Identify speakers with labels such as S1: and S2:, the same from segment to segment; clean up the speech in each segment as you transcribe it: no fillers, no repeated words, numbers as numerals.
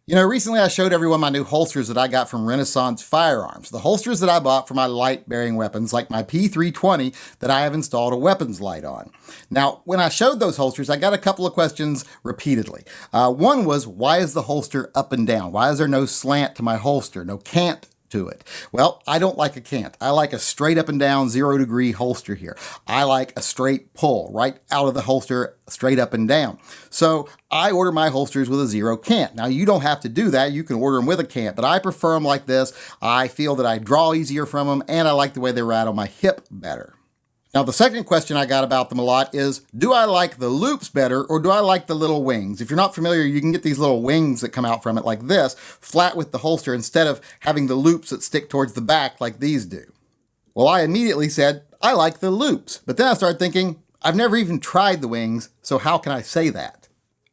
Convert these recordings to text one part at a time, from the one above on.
S1: Recently I showed everyone my new holsters that I got from Renaissance Firearms. The holsters that I bought for my light-bearing weapons, like my P320 that I have installed a weapons light on. Now, when I showed those holsters, I got a couple of questions repeatedly. One was, why is the holster up and down? Why is there no slant to my holster, no cant to it? Well, I don't like a cant. I like a straight up and down 0-degree holster here. I like a straight pull right out of the holster, straight up and down. So I order my holsters with a 0 cant. Now you don't have to do that. You can order them with a cant, but I prefer them like this. I feel that I draw easier from them, and I like the way they ride on my hip better. Now, the second question I got about them a lot is, do I like the loops better or do I like the little wings? If you're not familiar, you can get these little wings that come out from it like this, flat with the holster, instead of having the loops that stick towards the back like these do. Well, I immediately said, I like the loops. But then I started thinking, I've never even tried the wings, so how can I say that?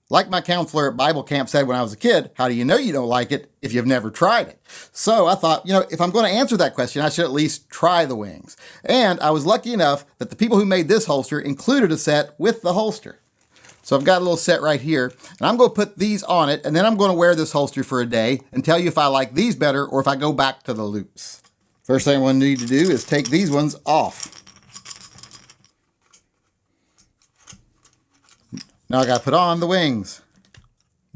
S1: Like my counselor at Bible camp said when I was a kid, how do you know you don't like it if you've never tried it? So I thought, if I'm going to answer that question, I should at least try the wings. And I was lucky enough that the people who made this holster included a set with the holster. So I've got a little set right here, and I'm going to put these on it, and then I'm going to wear this holster for a day and tell you if I like these better or if I go back to the loops. First thing I'm going to need to do is take these ones off. Now I got to put on the wings.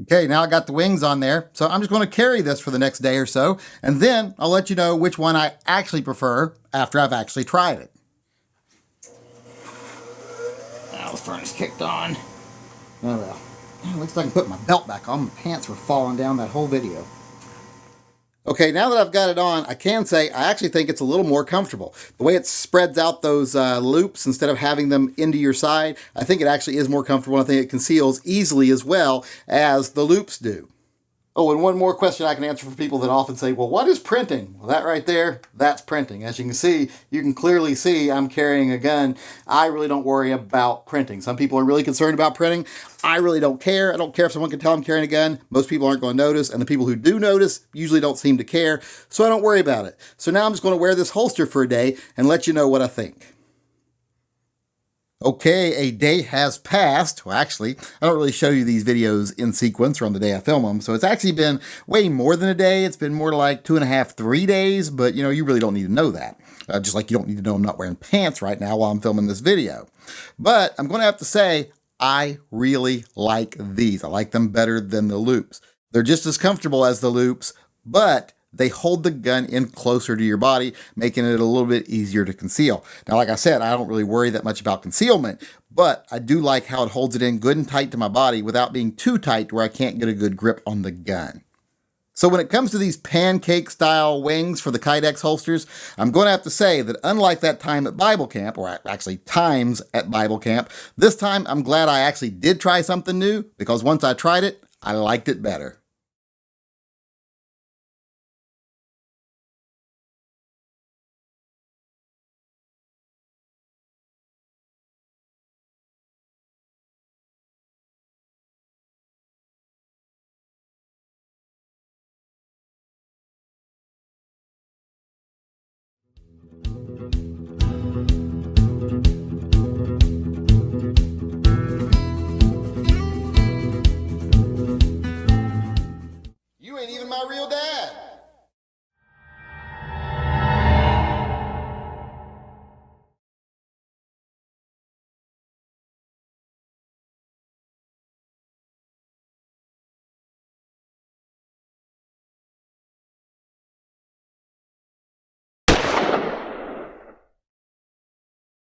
S1: Okay, now I got the wings on there, so I'm just going to carry this for the next day or so, and then I'll let you know which one I actually prefer after I've actually tried it. Now the furnace kicked on. Oh well. At least I can put my belt back on. My pants were falling down that whole video. Okay, now that I've got it on, I can say I actually think it's a little more comfortable. The way it spreads out those loops instead of having them into your side, I think it actually is more comfortable. I think it conceals easily as well as the loops do. Oh, and one more question I can answer for people that often say, well, what is printing? Well, that right there, that's printing. As you can see, you can clearly see I'm carrying a gun. I really don't worry about printing. Some people are really concerned about printing. I really don't care. I don't care if someone can tell I'm carrying a gun. Most people aren't going to notice, and the people who do notice usually don't seem to care, so I don't worry about it. So now I'm just going to wear this holster for a day and let you know what I think. Okay, a day has passed. Well, actually, I don't really show you these videos in sequence or on the day I film them, so it's actually been way more than a day. It's been more like 2.5, 3 days, but you really don't need to know that. Just like you don't need to know I'm not wearing pants right now while I'm filming this video. But I'm going to have to say, I really like these. I like them better than the loops. They're just as comfortable as the loops, but they hold the gun in closer to your body, making it a little bit easier to conceal. Now, like I said, I don't really worry that much about concealment, but I do like how it holds it in good and tight to my body without being too tight where I can't get a good grip on the gun. So when it comes to these pancake style wings for the Kydex holsters, I'm going to have to say that unlike that time at Bible camp, or actually times at Bible camp, this time I'm glad I actually did try something new, because once I tried it, I liked it better.